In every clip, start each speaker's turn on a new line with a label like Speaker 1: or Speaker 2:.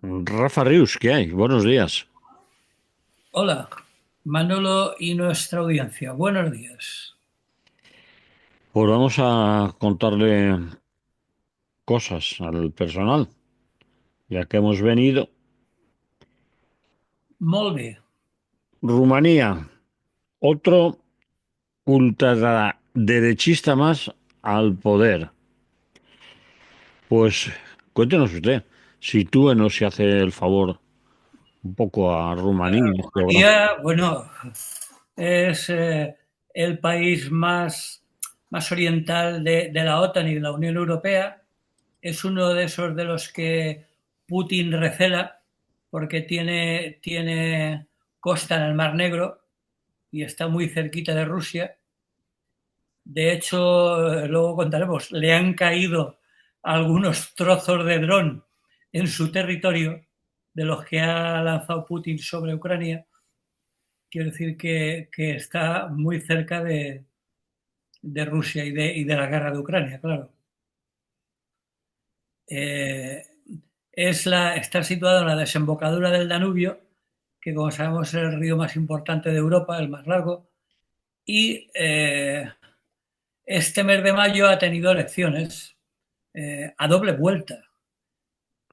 Speaker 1: Rafa Rius, ¿qué hay? Buenos días.
Speaker 2: Hola, Manolo y nuestra audiencia. Buenos días.
Speaker 1: Pues vamos a contarle cosas al personal, ya que hemos venido.
Speaker 2: Molt bé.
Speaker 1: Rumanía, otro ultraderechista más al poder. Pues cuéntenos usted, sitúenos si hace el favor un poco a Rumanía geográfico.
Speaker 2: Rumanía, bueno, es el país más oriental de la OTAN y de la Unión Europea. Es uno de esos de los que Putin recela porque tiene costa en el Mar Negro y está muy cerquita de Rusia. De hecho, luego contaremos, le han caído algunos trozos de dron en su territorio de los que ha lanzado Putin sobre Ucrania. Quiero decir que está muy cerca de Rusia y de la guerra de Ucrania, claro. Eh, está situado en la desembocadura del Danubio, que como sabemos es el río más importante de Europa, el más largo, y este mes de mayo ha tenido elecciones a doble vuelta.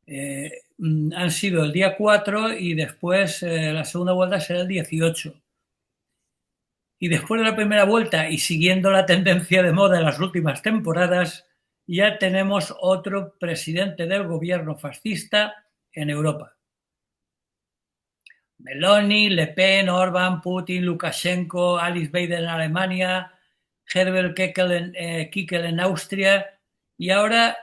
Speaker 2: Han sido el día 4 y después la segunda vuelta será el 18. Y después de la primera vuelta y siguiendo la tendencia de moda en las últimas temporadas, ya tenemos otro presidente del gobierno fascista en Europa. Meloni, Le Pen, Orbán, Putin, Lukashenko, Alice Weidel en Alemania, Herbert Kickel en Austria y ahora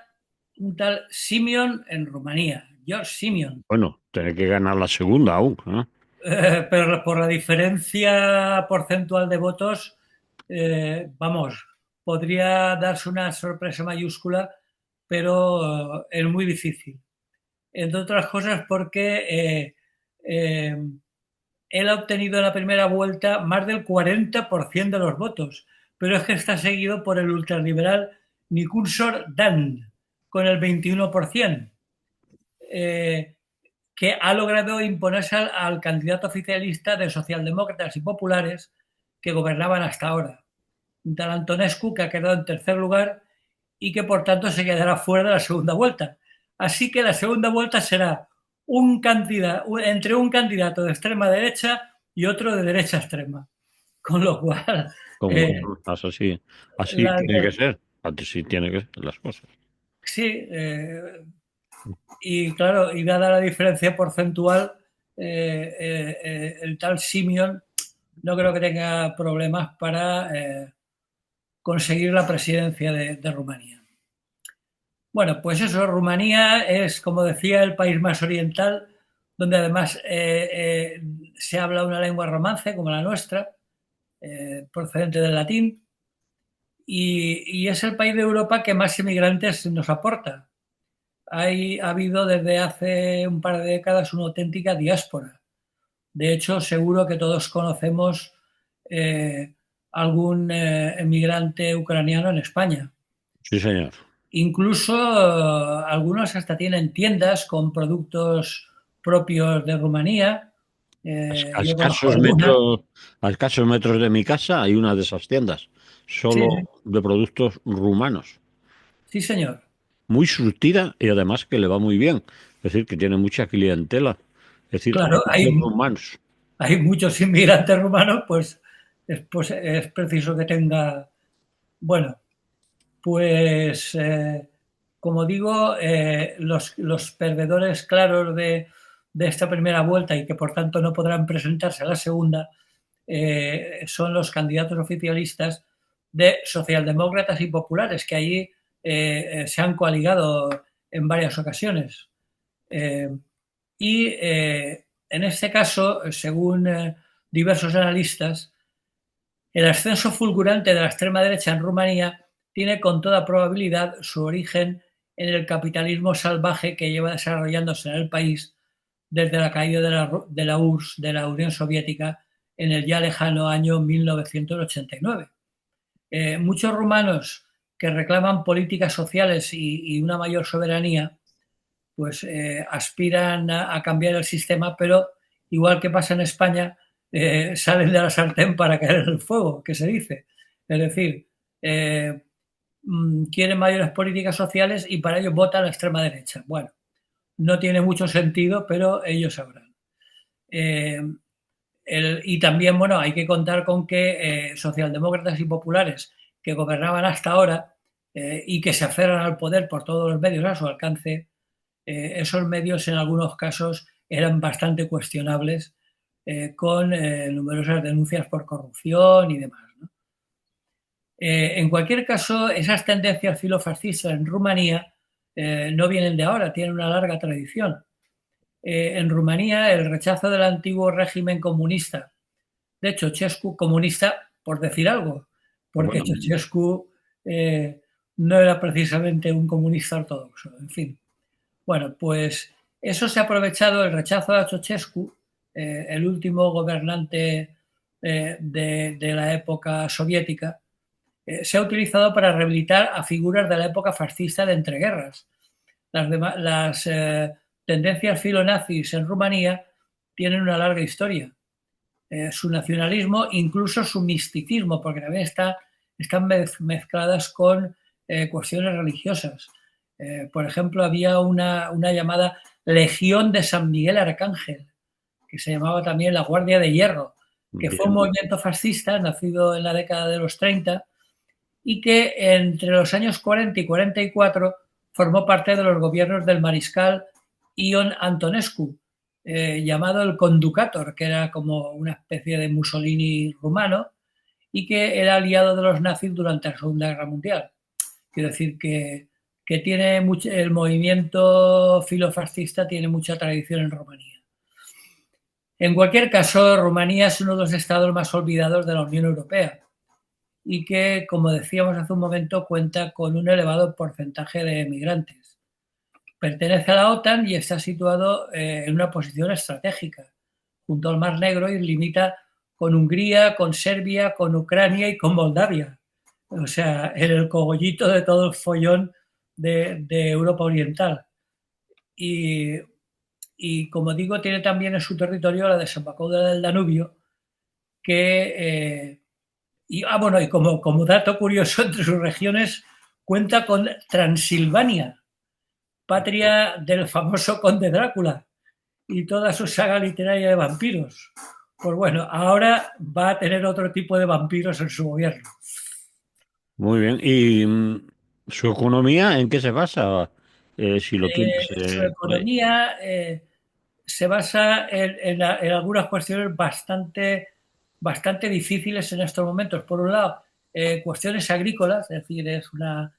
Speaker 2: un tal Simeon en Rumanía, George Simeon.
Speaker 1: Bueno, tiene que ganar la segunda aún, ¿eh?
Speaker 2: Pero por la diferencia porcentual de votos, vamos, podría darse una sorpresa mayúscula, pero es muy difícil. Entre otras cosas porque eh, él ha obtenido en la primera vuelta más del 40% de los votos, pero es que está seguido por el ultraliberal Nikursor Dan, con el 21%. Eh, que ha logrado imponerse al candidato oficialista de socialdemócratas y populares que gobernaban hasta ahora, un tal Antonescu, que ha quedado en tercer lugar y que por tanto se quedará fuera de la segunda vuelta. Así que la segunda vuelta será entre un candidato de extrema derecha y otro de derecha extrema. Con lo cual,
Speaker 1: Como
Speaker 2: eh,
Speaker 1: así, así
Speaker 2: la,
Speaker 1: tiene que ser. Así tiene que ser las cosas.
Speaker 2: sí, y claro, y dada la diferencia porcentual, el tal Simeon no creo que tenga problemas para conseguir la presidencia de Rumanía. Bueno, pues eso, Rumanía es, como decía, el país más oriental, donde además se habla una lengua romance como la nuestra, procedente del latín, y es el país de Europa que más inmigrantes nos aporta. Ha habido desde hace un par de décadas una auténtica diáspora. De hecho, seguro que todos conocemos eh, algún emigrante ucraniano en España.
Speaker 1: Sí, señor.
Speaker 2: Incluso algunos hasta tienen tiendas con productos propios de Rumanía.
Speaker 1: A
Speaker 2: Yo conozco
Speaker 1: escasos
Speaker 2: alguna.
Speaker 1: metros, a escasos metros de mi casa hay una de esas tiendas,
Speaker 2: Sí,
Speaker 1: solo de productos rumanos.
Speaker 2: sí, señor.
Speaker 1: Muy surtida y además que le va muy bien. Es decir, que tiene mucha clientela. Es decir,
Speaker 2: Claro,
Speaker 1: muchos rumanos.
Speaker 2: hay muchos inmigrantes rumanos, pues es preciso que tenga. Bueno, pues como digo, los perdedores claros de esta primera vuelta y que por tanto no podrán presentarse a la segunda son los candidatos oficialistas de socialdemócratas y populares que allí se han coaligado en varias ocasiones. Eh, y en este caso, según diversos analistas, el ascenso fulgurante de la extrema derecha en Rumanía tiene con toda probabilidad su origen en el capitalismo salvaje que lleva desarrollándose en el país desde la caída de la URSS, de la Unión Soviética, en el ya lejano año 1989. Muchos rumanos que reclaman políticas sociales y una mayor soberanía, pues aspiran a cambiar el sistema, pero igual que pasa en España, salen de la sartén para caer en el fuego, que se dice. Es decir, quieren mayores políticas sociales y para ello votan a la extrema derecha. Bueno, no tiene mucho sentido, pero ellos sabrán. Y también, bueno, hay que contar con que socialdemócratas y populares que gobernaban hasta ahora y que se aferran al poder por todos los medios a su alcance, esos medios en algunos casos eran bastante cuestionables, con numerosas denuncias por corrupción y demás, ¿no? En cualquier caso, esas tendencias filofascistas en Rumanía no vienen de ahora, tienen una larga tradición. En Rumanía, el rechazo del antiguo régimen comunista de Ceausescu, comunista por decir algo, porque
Speaker 1: Bueno,
Speaker 2: Ceausescu no era precisamente un comunista ortodoxo, en fin. Bueno, pues eso se ha aprovechado, el rechazo a Ceausescu, el último gobernante de la época soviética, se ha utilizado para rehabilitar a figuras de la época fascista de entreguerras. Las tendencias filonazis en Rumanía tienen una larga historia. Su nacionalismo, incluso su misticismo, porque también están mezcladas con cuestiones religiosas. Por ejemplo, había una llamada Legión de San Miguel Arcángel, que se llamaba también la Guardia de Hierro, que fue un
Speaker 1: bien.
Speaker 2: movimiento fascista nacido en la década de los 30 y que entre los años 40 y 44 formó parte de los gobiernos del mariscal Ion Antonescu, llamado el Conducator, que era como una especie de Mussolini rumano y que era aliado de los nazis durante la Segunda Guerra Mundial. Quiero decir que tiene mucho, el movimiento filofascista tiene mucha tradición en Rumanía. En cualquier caso, Rumanía es uno de los estados más olvidados de la Unión Europea y que, como decíamos hace un momento, cuenta con un elevado porcentaje de emigrantes. Pertenece a la OTAN y está situado en una posición estratégica, junto al Mar Negro, y limita con Hungría, con Serbia, con Ucrania y con Moldavia. O sea, en el cogollito de todo el follón de Europa Oriental. Y, y, como digo, tiene también en su territorio la desembocadura del Danubio, que bueno, y como dato curioso, entre sus regiones cuenta con Transilvania, patria del famoso conde Drácula y toda su saga literaria de vampiros. Pues bueno, ahora va a tener otro tipo de vampiros en su gobierno.
Speaker 1: Muy bien. ¿Y su economía en qué se basa? Si lo tienes
Speaker 2: Su
Speaker 1: por ahí.
Speaker 2: economía se basa en algunas cuestiones bastante difíciles en estos momentos. Por un lado, cuestiones agrícolas, es decir, es una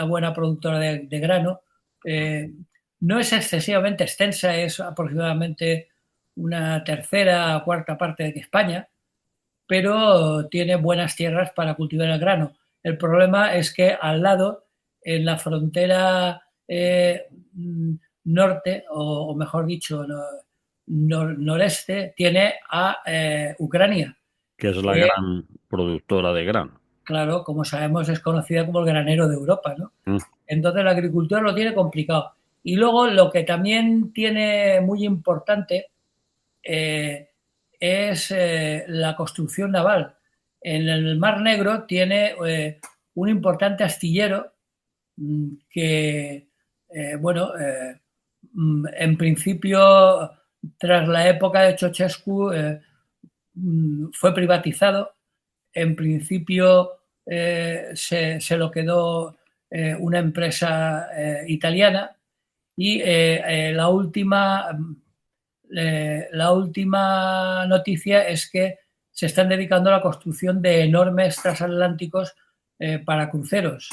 Speaker 2: buena productora de grano. Eh, no es excesivamente extensa, es aproximadamente una tercera o cuarta parte de España, pero tiene buenas tierras para cultivar el grano. El problema es que al lado, en la frontera norte, o mejor dicho, noreste, tiene a Ucrania,
Speaker 1: Que es la
Speaker 2: que,
Speaker 1: gran productora de grano.
Speaker 2: claro, como sabemos, es conocida como el granero de Europa, ¿no?
Speaker 1: Mm.
Speaker 2: Entonces la agricultura lo tiene complicado. Y luego lo que también tiene muy importante eh, es la construcción naval. En el Mar Negro tiene un importante astillero que, bueno, en principio, tras la época de Ceausescu, fue privatizado. En principio se lo quedó una empresa italiana y la última noticia es que se están dedicando a la construcción de enormes transatlánticos para cruceros.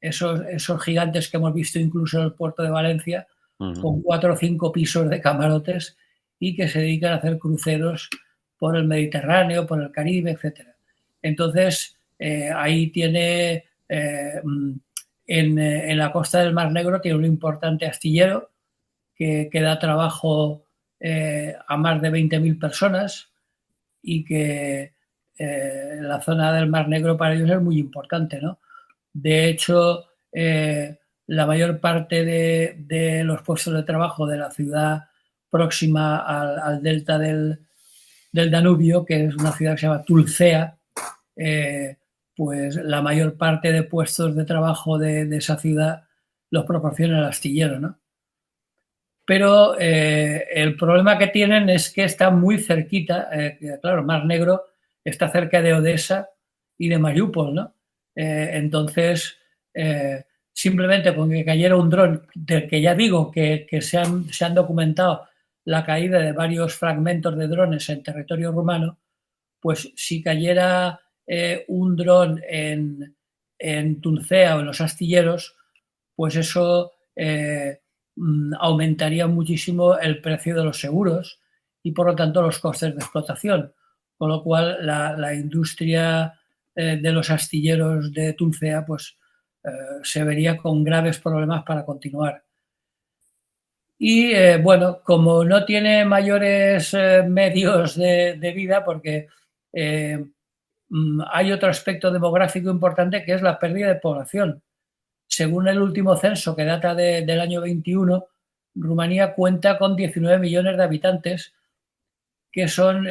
Speaker 2: Esos gigantes que hemos visto incluso en el puerto de Valencia,
Speaker 1: Ujú.
Speaker 2: con 4 o 5 pisos de camarotes y que se dedican a hacer cruceros por el Mediterráneo, por el Caribe, etcétera. Entonces, ahí tiene, en la costa del Mar Negro, tiene un importante astillero que da trabajo a más de 20.000 personas y que la zona del Mar Negro para ellos es muy importante, ¿no? De hecho, la mayor parte de los puestos de trabajo de la ciudad próxima al delta del Danubio, que es una ciudad que se llama Tulcea, pues la mayor parte de puestos de trabajo de esa ciudad los proporciona el astillero, ¿no? Pero el problema que tienen es que está muy cerquita, claro, Mar Negro está cerca de Odessa y de Mariupol, ¿no? Entonces, simplemente porque cayera un dron, del que ya digo que se han documentado la caída de varios fragmentos de drones en territorio rumano, pues si cayera un dron en Tulcea o en los astilleros, pues eso aumentaría muchísimo el precio de los seguros y por lo tanto los costes de explotación. Con lo cual la industria de los astilleros de Tulcea pues se vería con graves problemas para continuar. Y bueno, como no tiene mayores medios de vida, porque hay otro aspecto demográfico importante que es la pérdida de población. Según el último censo que data del año 21, Rumanía cuenta con 19 millones de habitantes, que son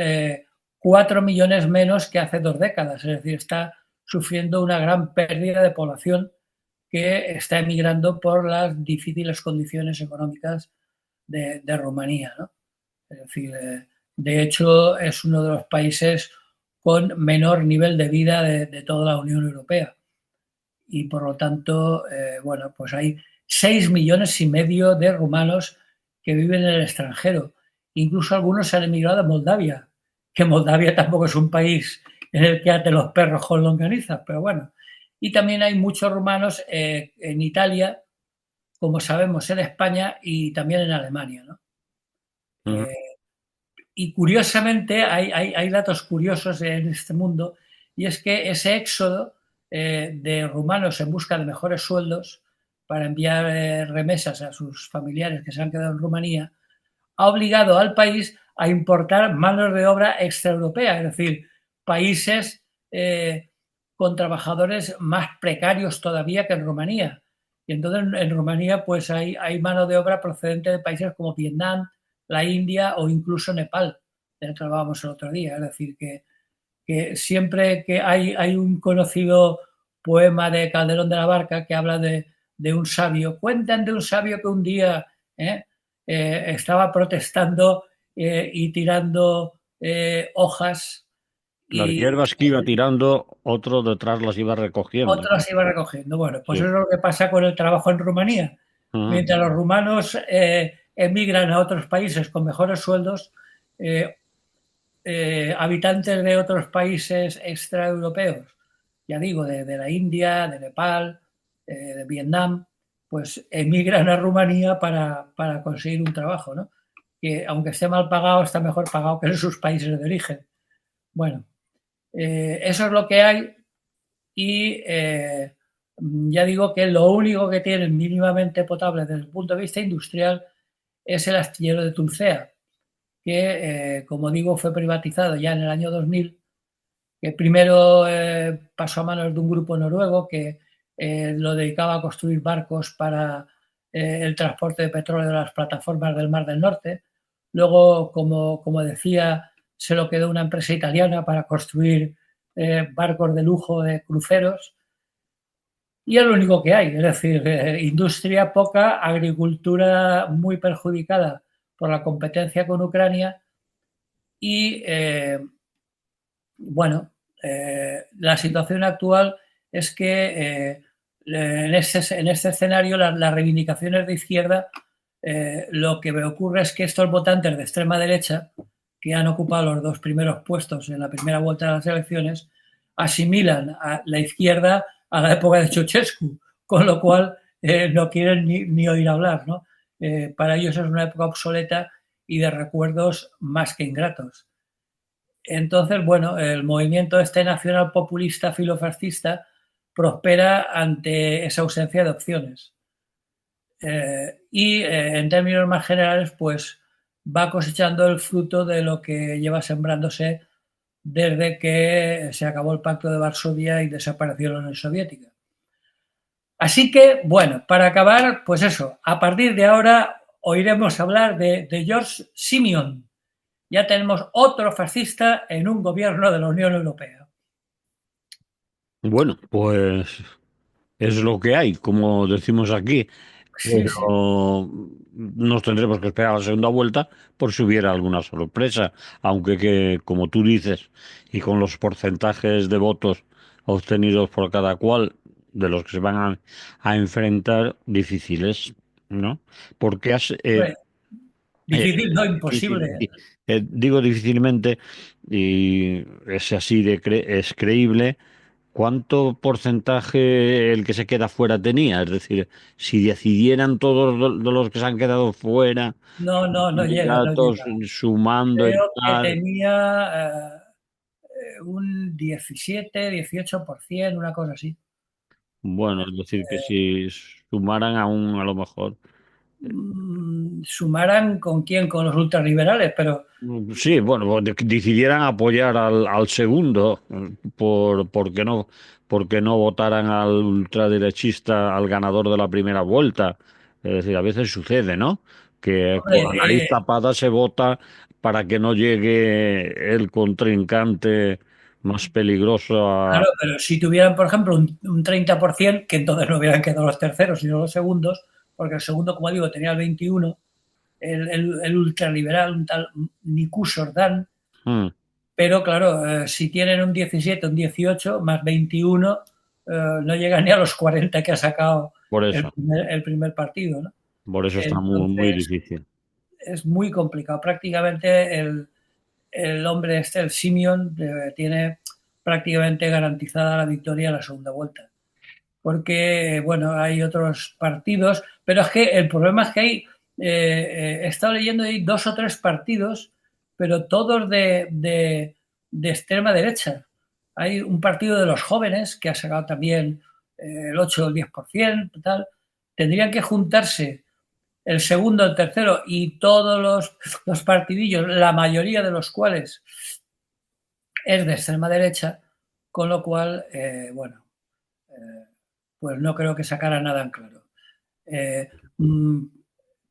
Speaker 2: 4 millones menos que hace 2 décadas. Es decir, está sufriendo una gran pérdida de población que está emigrando por las difíciles condiciones económicas de Rumanía, ¿no? Es decir, de hecho, es uno de los países con menor nivel de vida de toda la Unión Europea. Y por lo tanto, bueno, pues hay 6,5 millones de rumanos que viven en el extranjero. Incluso algunos se han emigrado a Moldavia, que Moldavia tampoco es un país en el que aten los perros con longanizas, pero bueno. Y también hay muchos rumanos en Italia, como sabemos, en España y también en Alemania, ¿no?
Speaker 1: Ujú.
Speaker 2: Y curiosamente, hay datos curiosos en este mundo, y es que ese éxodo de rumanos en busca de mejores sueldos para enviar remesas a sus familiares que se han quedado en Rumanía, ha obligado al país a importar manos de obra extraeuropea, es decir, países con trabajadores más precarios todavía que en Rumanía. Y entonces en Rumanía pues hay mano de obra procedente de países como Vietnam, la India o incluso Nepal, del que hablábamos el otro día. Es decir, que siempre que hay un conocido poema de Calderón de la Barca que habla de un sabio, cuentan de un sabio que un día estaba protestando y tirando hojas
Speaker 1: Las
Speaker 2: y
Speaker 1: hierbas que iba tirando, otro detrás las iba recogiendo.
Speaker 2: otras iba recogiendo. Bueno, pues
Speaker 1: Sí.
Speaker 2: eso es lo que pasa con el trabajo en Rumanía.
Speaker 1: Ujú.
Speaker 2: Mientras los rumanos emigran a otros países con mejores sueldos, eh, habitantes de otros países extraeuropeos, ya digo, de la India, de Nepal, de Vietnam, pues emigran a Rumanía para conseguir un trabajo, ¿no? Que aunque esté mal pagado, está mejor pagado que en sus países de origen. Bueno, eso es lo que hay y ya digo que lo único que tienen mínimamente potable desde el punto de vista industrial es el astillero de Tulcea, que, como digo, fue privatizado ya en el año 2000, que primero pasó a manos de un grupo noruego que lo dedicaba a construir barcos para el transporte de petróleo de las plataformas del Mar del Norte. Luego, como decía, se lo quedó una empresa italiana para construir barcos de lujo de cruceros. Y es lo único que hay, es decir, industria poca, agricultura muy perjudicada por la competencia con Ucrania y, bueno, la situación actual es que en este escenario las reivindicaciones de izquierda, lo que me ocurre es que estos votantes de extrema derecha, que han ocupado los dos primeros puestos en la primera vuelta de las elecciones, asimilan a la izquierda a la época de Ceausescu, con lo cual no quieren ni oír hablar, ¿no? Para ellos es una época obsoleta y de recuerdos más que ingratos. Entonces, bueno, el movimiento este nacional populista filofascista prospera ante esa ausencia de opciones. Y en términos más generales, pues va cosechando el fruto de lo que lleva sembrándose desde que se acabó el Pacto de Varsovia y desapareció la Unión Soviética. Así que, bueno, para acabar, pues eso, a partir de ahora oiremos hablar de George Simeon. Ya tenemos otro fascista en un gobierno de la Unión Europea.
Speaker 1: Bueno, pues es lo que hay, como decimos aquí,
Speaker 2: Sí, sí.
Speaker 1: pero nos tendremos que esperar a la segunda vuelta por si hubiera alguna sorpresa, aunque que, como tú dices, y con los porcentajes de votos obtenidos por cada cual de los que se van a enfrentar, difíciles, ¿no? Porque
Speaker 2: Hombre,
Speaker 1: eh,
Speaker 2: difícil, no
Speaker 1: difícil,
Speaker 2: imposible.
Speaker 1: digo difícilmente, y es así es creíble. ¿Cuánto porcentaje el que se queda fuera tenía? Es decir, si decidieran todos de los que se han quedado fuera,
Speaker 2: No, no, no llega, no
Speaker 1: candidatos
Speaker 2: llega.
Speaker 1: sumando y
Speaker 2: Creo que
Speaker 1: tal,
Speaker 2: tenía un 17, 18%, una cosa así.
Speaker 1: bueno, es decir, que si sumaran aún a lo mejor.
Speaker 2: Sumaran con quién, con los ultraliberales, pero
Speaker 1: Sí, bueno, pues decidieran apoyar al segundo, porque no votaran al ultraderechista, al ganador de la primera vuelta. Es decir, a veces sucede, ¿no? Que
Speaker 2: hombre,
Speaker 1: con la nariz tapada se vota para que no llegue el contrincante más peligroso a...
Speaker 2: claro, pero si tuvieran, por ejemplo, un 30%, que entonces no hubieran quedado los terceros, sino los segundos, porque el segundo, como digo, tenía el 21%, el ultraliberal, un tal Nicu Sordán,
Speaker 1: Mm,
Speaker 2: pero claro, si tienen un 17, un 18 más 21, no llegan ni a los 40 que ha sacado
Speaker 1: por eso,
Speaker 2: el primer partido, ¿no?
Speaker 1: por eso está muy, muy
Speaker 2: Entonces,
Speaker 1: difícil.
Speaker 2: es muy complicado. Prácticamente el hombre este, el Simeon, tiene prácticamente garantizada la victoria en la segunda vuelta. Porque, bueno, hay otros partidos, pero es que el problema es que he estado leyendo, hay dos o tres partidos, pero todos de extrema derecha. Hay un partido de los jóvenes que ha sacado también el 8 o el 10%, tal. Tendrían que juntarse el segundo, el tercero y todos los partidillos, la mayoría de los cuales es de extrema derecha, con lo cual, bueno, pues no creo que sacara nada en claro. Eh, mm,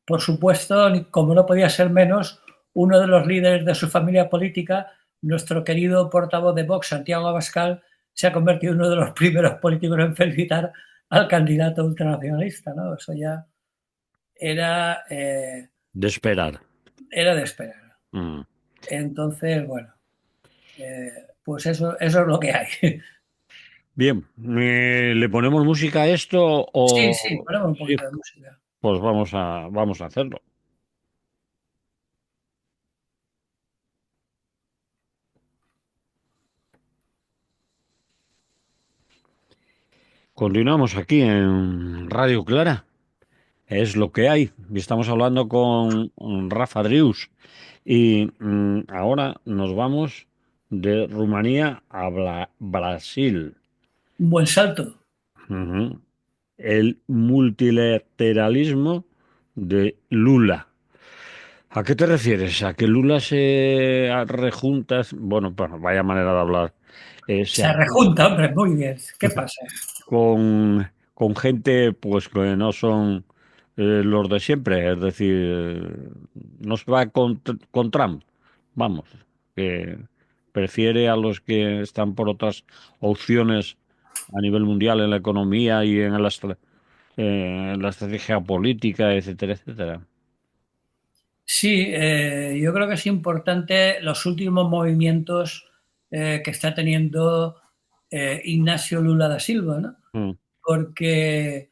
Speaker 2: por supuesto, como no podía ser menos, uno de los líderes de su familia política, nuestro querido portavoz de Vox, Santiago Abascal, se ha convertido en uno de los primeros políticos en felicitar al candidato ultranacionalista, ¿no? Eso ya era,
Speaker 1: De esperar.
Speaker 2: era de esperar.
Speaker 1: Mm.
Speaker 2: Entonces, bueno, pues eso es lo que hay.
Speaker 1: Bien, ¿le ponemos música a esto
Speaker 2: Sí, sí,
Speaker 1: o
Speaker 2: ponemos un
Speaker 1: sí?
Speaker 2: poquito de música.
Speaker 1: Pues vamos a hacerlo. Continuamos aquí en Radio Clara. Es lo que hay. Y estamos hablando con Rafa Drius. Y ahora nos vamos de Rumanía a Brasil.
Speaker 2: Un buen salto.
Speaker 1: Ujú. El multilateralismo de Lula. ¿A qué te refieres? ¿A que Lula se rejunta? Bueno, vaya manera de hablar. Se
Speaker 2: Se rejunta, hombre, muy bien. ¿Qué pasa?
Speaker 1: con gente pues que no son los de siempre, es decir, no se va con Trump, vamos, que prefiere a los que están por otras opciones a nivel mundial en la economía y en la estrategia política, etcétera, etcétera.
Speaker 2: Sí, yo creo que es importante los últimos movimientos que está teniendo Ignacio Lula da Silva, ¿no?
Speaker 1: Mm,
Speaker 2: Porque,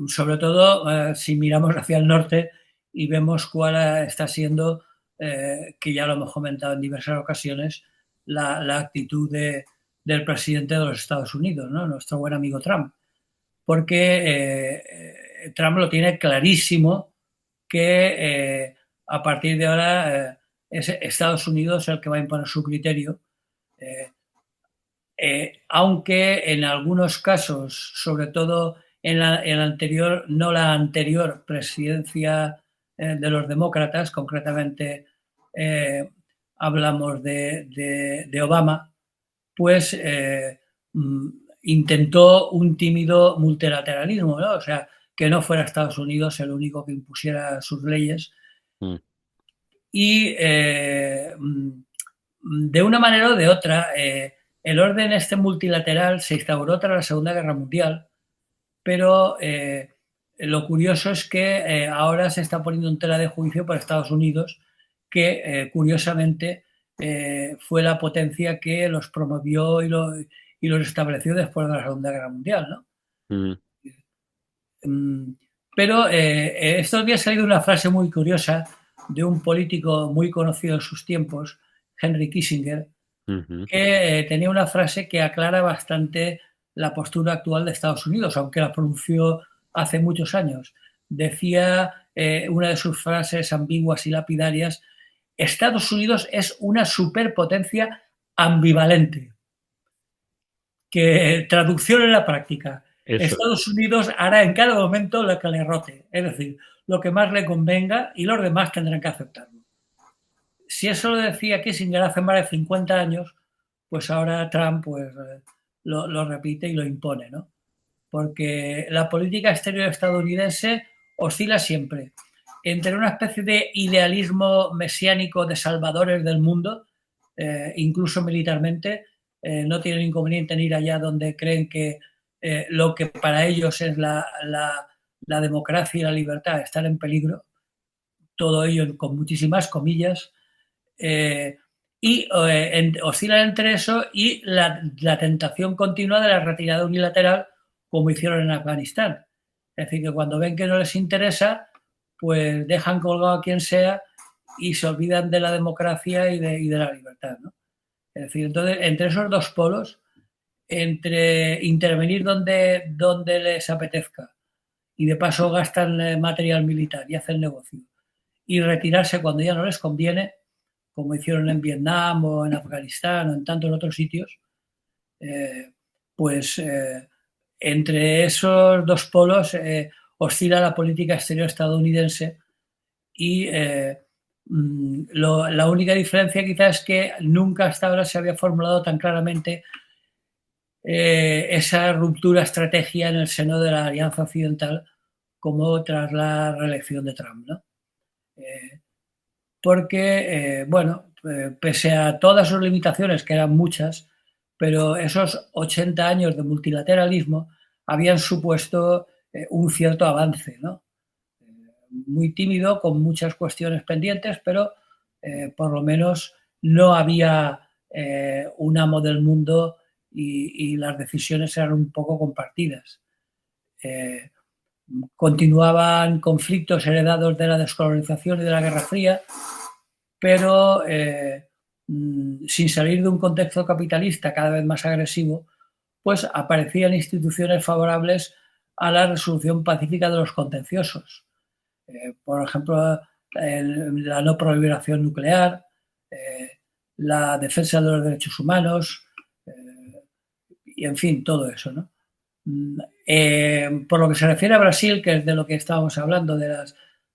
Speaker 2: sobre todo, si miramos hacia el norte y vemos cuál está siendo, que ya lo hemos comentado en diversas ocasiones, la actitud del presidente de los Estados Unidos, ¿no? Nuestro buen amigo Trump. Porque Trump lo tiene clarísimo que a partir de ahora es Estados Unidos el que va a imponer su criterio, eh, aunque en algunos casos, sobre todo en la anterior, no la anterior presidencia de los demócratas, concretamente hablamos de Obama, pues intentó un tímido multilateralismo, ¿no? O sea, que no fuera Estados Unidos el único que impusiera sus leyes.
Speaker 1: mm,
Speaker 2: Y de una manera o de otra, el orden este multilateral se instauró tras la Segunda Guerra Mundial, pero lo curioso es que ahora se está poniendo en tela de juicio por Estados Unidos, que curiosamente fue la potencia que los promovió y los estableció después de la Segunda Guerra Mundial, ¿no?
Speaker 1: mm,
Speaker 2: Mm, Pero estos días ha salido una frase muy curiosa de un político muy conocido en sus tiempos, Henry Kissinger,
Speaker 1: ujú,
Speaker 2: que tenía una frase que aclara bastante la postura actual de Estados Unidos, aunque la pronunció hace muchos años. Decía una de sus frases ambiguas y lapidarias: Estados Unidos es una superpotencia ambivalente. Que traducción en la práctica.
Speaker 1: eso,
Speaker 2: Estados Unidos hará en cada momento lo que le rote, es decir, lo que más le convenga, y los demás tendrán que aceptarlo. Si eso lo decía Kissinger hace más de 50 años, pues ahora Trump pues, lo repite y lo impone, ¿no? Porque la política exterior estadounidense oscila siempre entre una especie de idealismo mesiánico de salvadores del mundo, incluso militarmente. No tienen inconveniente en ir allá donde creen que lo que para ellos es la democracia y la libertad están en peligro, todo ello con muchísimas comillas, eh, y oscilan entre eso y la tentación continua de la retirada unilateral, como hicieron en Afganistán. Es decir, que cuando ven que no les interesa, pues dejan colgado a quien sea y se olvidan de la democracia y de la libertad, ¿no? Es decir, entonces, entre esos dos polos, entre intervenir donde les apetezca y de paso gastan material militar y hacen negocio, y retirarse cuando ya no les conviene, como hicieron en Vietnam o en Afganistán o en tantos otros sitios, eh, pues entre esos dos polos oscila la política exterior estadounidense y la única diferencia quizás es que nunca hasta ahora se había formulado tan claramente esa ruptura estrategia en el seno de la Alianza Occidental como tras la reelección de Trump, ¿no? Porque, bueno, pese a todas sus limitaciones, que eran muchas, pero esos 80 años de multilateralismo habían supuesto un cierto avance, ¿no? Muy tímido, con muchas cuestiones pendientes, pero por lo menos no había un amo del mundo y las decisiones eran un poco compartidas. Eh, Continuaban conflictos heredados de la descolonización y de la Guerra Fría, pero sin salir de un contexto capitalista cada vez más agresivo, pues aparecían instituciones favorables a la resolución pacífica de los contenciosos. Por ejemplo, la no proliferación nuclear, eh, la defensa de los derechos humanos, y en fin, todo eso, ¿no? Por lo que se refiere a Brasil, que es de lo que estábamos hablando, de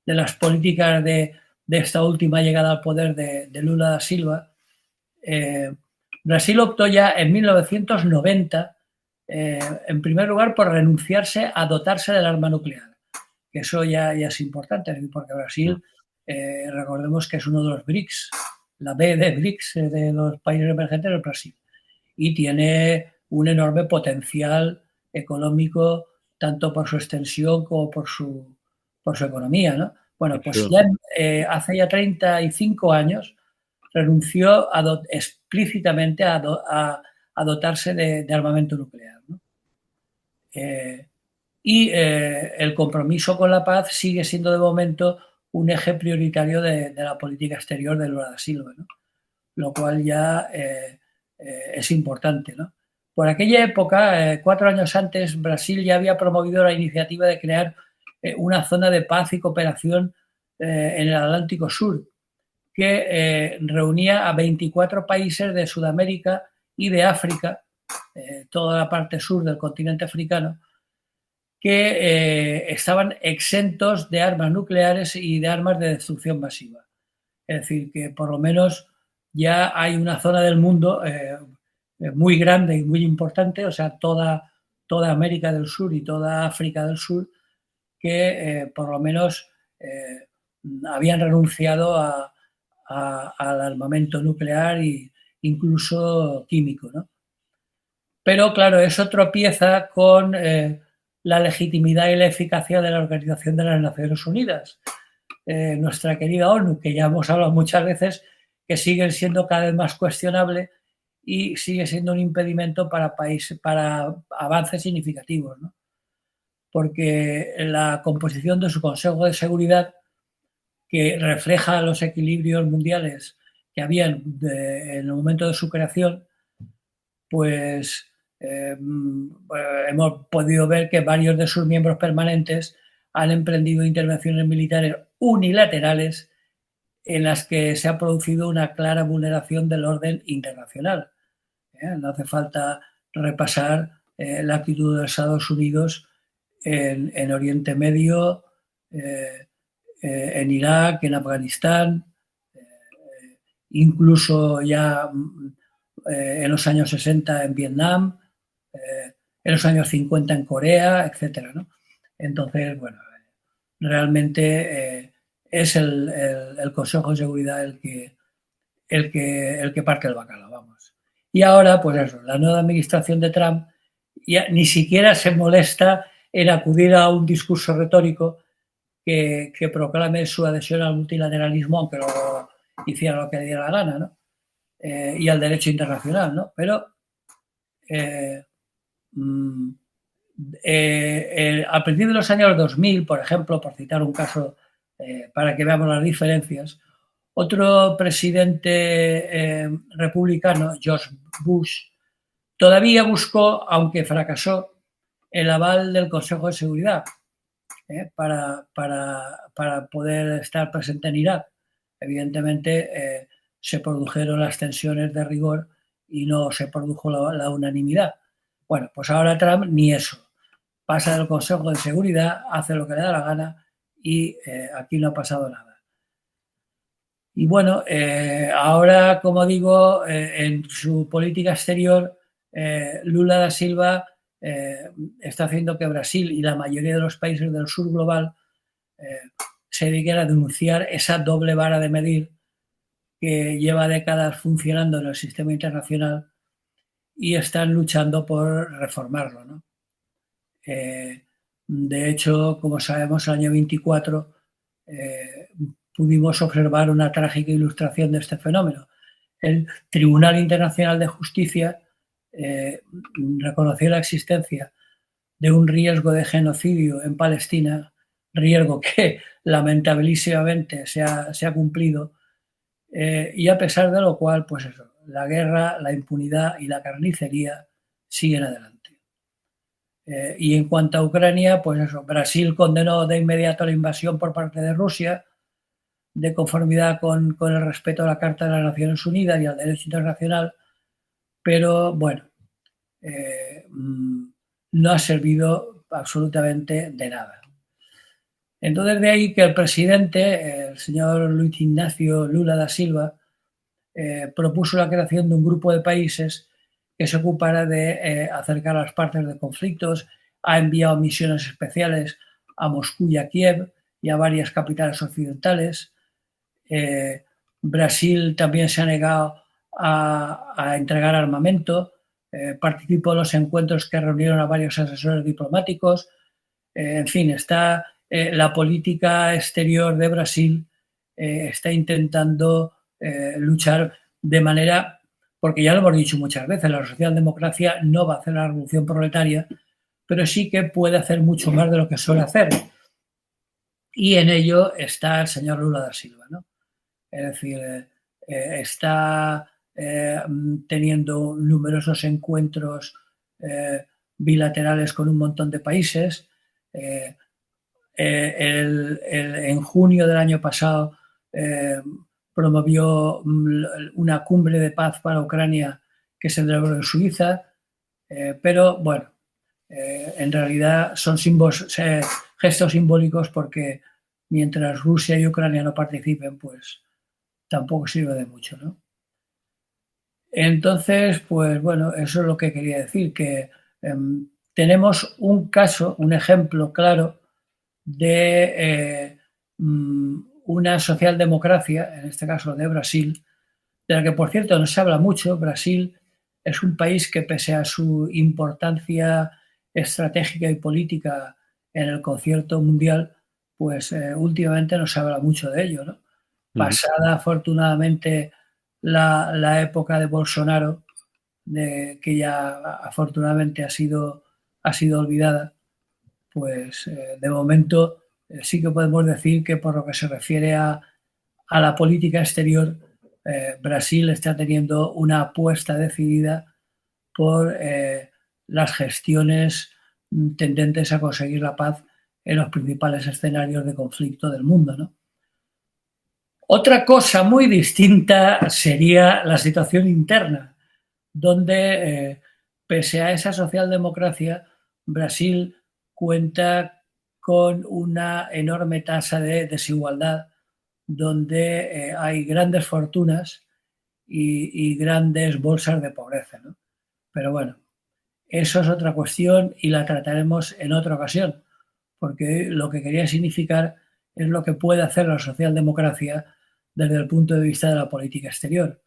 Speaker 2: las políticas de esta última llegada al poder de Lula da Silva, eh, Brasil optó ya en 1990, en primer lugar, por renunciarse a dotarse del arma nuclear. Eso ya es importante, porque
Speaker 1: mm,
Speaker 2: Brasil, recordemos que es uno de los BRICS, la B de BRICS, de los países emergentes del Brasil, y tiene un enorme potencial económico, tanto por su extensión como por su economía, ¿no? Bueno, pues
Speaker 1: eso,
Speaker 2: ya hace ya 35 años renunció explícitamente a dotarse de armamento nuclear, ¿no? Eh, y el compromiso con la paz sigue siendo de momento un eje prioritario de la política exterior de Lula da Silva, ¿no? Lo cual ya es importante, ¿no? Por aquella época, 4 años antes, Brasil ya había promovido la iniciativa de crear una zona de paz y cooperación en el Atlántico Sur, que reunía a 24 países de Sudamérica y de África, toda la parte sur del continente africano, que estaban exentos de armas nucleares y de armas de destrucción masiva. Es decir, que por lo menos ya hay una zona del mundo muy grande y muy importante, o sea, toda América del Sur y toda África del Sur, que por lo menos habían renunciado al armamento nuclear e incluso químico, ¿no? Pero claro, eso tropieza con la legitimidad y la eficacia de la Organización de las Naciones Unidas. Nuestra querida ONU, que ya hemos hablado muchas veces, que sigue siendo cada vez más cuestionable y sigue siendo un impedimento para países, para avances significativos, ¿no? Porque la composición de su Consejo de Seguridad, que refleja los equilibrios mundiales que habían en el momento de su creación, pues hemos podido ver que varios de sus miembros permanentes han emprendido intervenciones militares unilaterales en las que se ha producido una clara vulneración del orden internacional. No hace falta repasar la actitud de Estados Unidos en Oriente Medio, en Irak, en Afganistán, incluso ya en los años 60 en Vietnam, en los años 50 en Corea, etcétera, ¿no? Entonces, bueno, realmente es el Consejo de Seguridad el que parte el bacalao, vamos. Y ahora, pues eso, la nueva administración de Trump ya ni siquiera se molesta en acudir a un discurso retórico que proclame su adhesión al multilateralismo, aunque luego hiciera lo que le diera la gana, ¿no? Y al derecho internacional, ¿no? Pero a partir de los años 2000, por ejemplo, por citar un caso para que veamos las diferencias, otro presidente republicano, George Bush, todavía buscó, aunque fracasó, el aval del Consejo de Seguridad para poder estar presente en Irak. Evidentemente, se produjeron las tensiones de rigor y no se produjo la unanimidad. Bueno, pues ahora Trump ni eso. Pasa del Consejo de Seguridad, hace lo que le da la gana y aquí no ha pasado nada. Y bueno, ahora, como digo, en su política exterior, Lula da Silva está haciendo que Brasil y la mayoría de los países del sur global se dediquen a denunciar esa doble vara de medir que lleva décadas funcionando en el sistema internacional y están luchando por reformarlo, ¿no? De hecho, como sabemos, el año 24 pudimos observar una trágica ilustración de este fenómeno. El Tribunal Internacional de Justicia reconoció la existencia de un riesgo de genocidio en Palestina, riesgo que lamentabilísimamente se ha cumplido, y a pesar de lo cual, pues eso, la guerra, la impunidad y la carnicería siguen adelante. Y en cuanto a Ucrania, pues eso, Brasil condenó de inmediato la invasión por parte de Rusia, de conformidad con el respeto a la Carta de las Naciones Unidas y al derecho internacional, pero bueno, no ha servido absolutamente de nada. Entonces, de ahí que el presidente, el señor Luis Ignacio Lula da Silva, propuso la creación de un grupo de países que se ocupara de acercar a las partes de conflictos, ha enviado misiones especiales a Moscú y a Kiev y a varias capitales occidentales. Brasil también se ha negado a entregar armamento, participó en los encuentros que reunieron a varios asesores diplomáticos. En fin, está la política exterior de Brasil está intentando luchar de manera, porque ya lo hemos dicho muchas veces, la socialdemocracia no va a hacer la revolución proletaria, pero sí que puede hacer mucho más de lo que suele hacer. Y en ello está el señor Lula da Silva, ¿no? Es decir, está teniendo numerosos encuentros bilaterales con un montón de países. En junio del año pasado promovió una cumbre de paz para Ucrania que se celebró en Suiza, pero bueno, en realidad son gestos simbólicos porque mientras Rusia y Ucrania no participen, pues tampoco sirve de mucho, ¿no? Entonces, pues bueno, eso es lo que quería decir, que tenemos un caso, un ejemplo claro de una socialdemocracia, en este caso de Brasil, de la que por cierto no se habla mucho. Brasil es un país que pese a su importancia estratégica y política en el concierto mundial, pues últimamente no se habla mucho de ello, ¿no?
Speaker 1: Ujú.
Speaker 2: Pasada afortunadamente la época de Bolsonaro, que ya afortunadamente ha sido olvidada, pues de momento sí que podemos decir que por lo que se refiere a la política exterior, Brasil está teniendo una apuesta decidida por las gestiones tendentes a conseguir la paz en los principales escenarios de conflicto del mundo, ¿no? Otra cosa muy distinta sería la situación interna, donde, pese a esa socialdemocracia, Brasil cuenta con una enorme tasa de desigualdad, donde hay grandes fortunas y grandes bolsas de pobreza, ¿no? Pero bueno, eso es otra cuestión y la trataremos en otra ocasión, porque lo que quería significar es lo que puede hacer la socialdemocracia desde el punto de vista de la política exterior.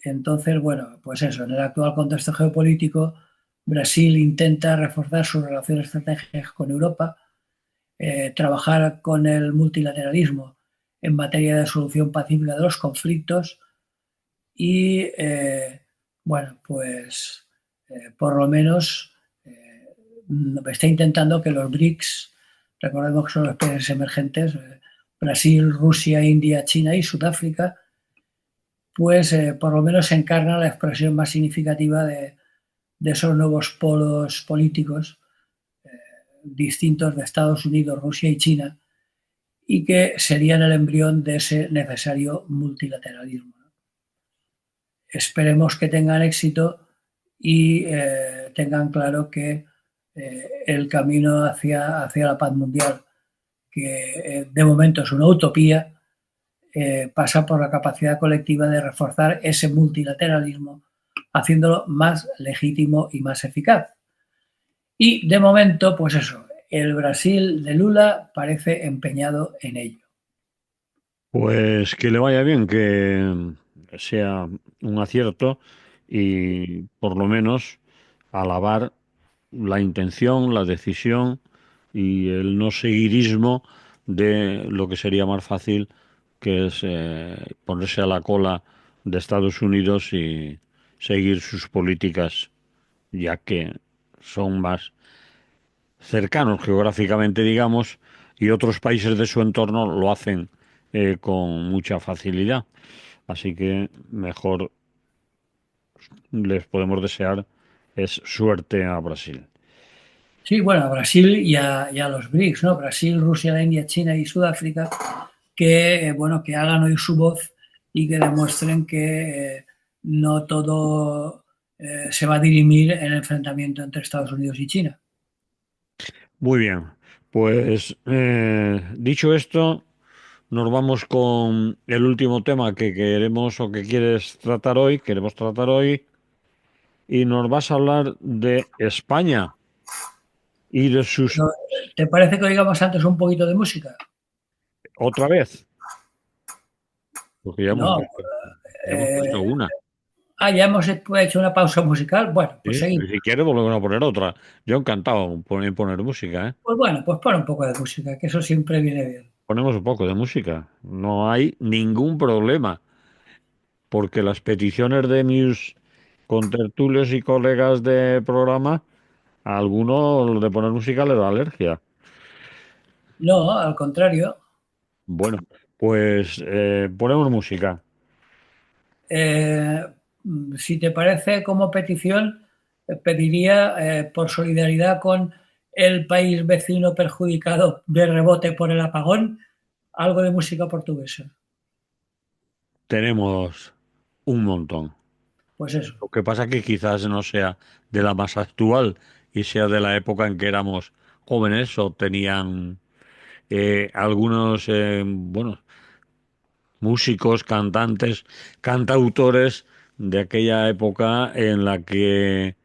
Speaker 2: Entonces, bueno, pues eso, en el actual contexto geopolítico, Brasil intenta reforzar sus relaciones estratégicas con Europa, trabajar con el multilateralismo en materia de solución pacífica de los conflictos y, bueno, pues por lo menos está intentando que los BRICS, recordemos que son los países emergentes, Brasil, Rusia, India, China y Sudáfrica, pues por lo menos encarna la expresión más significativa de esos nuevos polos políticos distintos de Estados Unidos, Rusia y China, y que serían el embrión de ese necesario multilateralismo. Esperemos que tengan éxito y tengan claro que el camino hacia la paz mundial, que de momento es una utopía, pasa por la capacidad colectiva de reforzar ese multilateralismo, haciéndolo más legítimo y más eficaz. Y de momento, pues eso, el Brasil de Lula parece empeñado en ello.
Speaker 1: Pues que le vaya bien, que sea un acierto y por lo menos alabar la intención, la decisión y el no seguirismo de lo que sería más fácil, que es ponerse a la cola de Estados Unidos y seguir sus políticas, ya que son más cercanos geográficamente, digamos, y otros países de su entorno lo hacen con mucha facilidad. Así que mejor les podemos desear es suerte a Brasil.
Speaker 2: Sí, bueno, a Brasil y a los BRICS, ¿no? Brasil, Rusia, la India, China y Sudáfrica, que, bueno, que hagan oír su voz y que demuestren que no todo se va a dirimir en el enfrentamiento entre Estados Unidos y China.
Speaker 1: Muy bien, pues dicho esto, nos vamos con el último tema que queremos o que queremos tratar hoy, y nos vas a hablar de España y de sus...
Speaker 2: Pero, ¿te parece que oigamos antes un poquito de música?
Speaker 1: Otra vez, porque
Speaker 2: No.
Speaker 1: ya hemos puesto una.
Speaker 2: Ya hemos hecho una pausa musical. Bueno, pues
Speaker 1: ¿Sí?
Speaker 2: seguimos.
Speaker 1: Y si quieres, volvemos a poner otra. Yo encantado en poner música, ¿eh?
Speaker 2: Pues bueno, pues pon un poco de música, que eso siempre viene bien.
Speaker 1: Ponemos un poco de música. No hay ningún problema, porque las peticiones de mis contertulios y colegas de programa, a alguno de poner música le da alergia.
Speaker 2: No, al contrario.
Speaker 1: Bueno, pues ponemos música.
Speaker 2: Eh, si te parece, como petición, pediría, por solidaridad con el país vecino perjudicado de rebote por el apagón, algo de música portuguesa.
Speaker 1: Tenemos un montón.
Speaker 2: Pues eso.
Speaker 1: Lo que pasa que quizás no sea de la más actual y sea de la época en que éramos jóvenes o tenían algunos, bueno, músicos, cantantes, cantautores. de aquella época en la que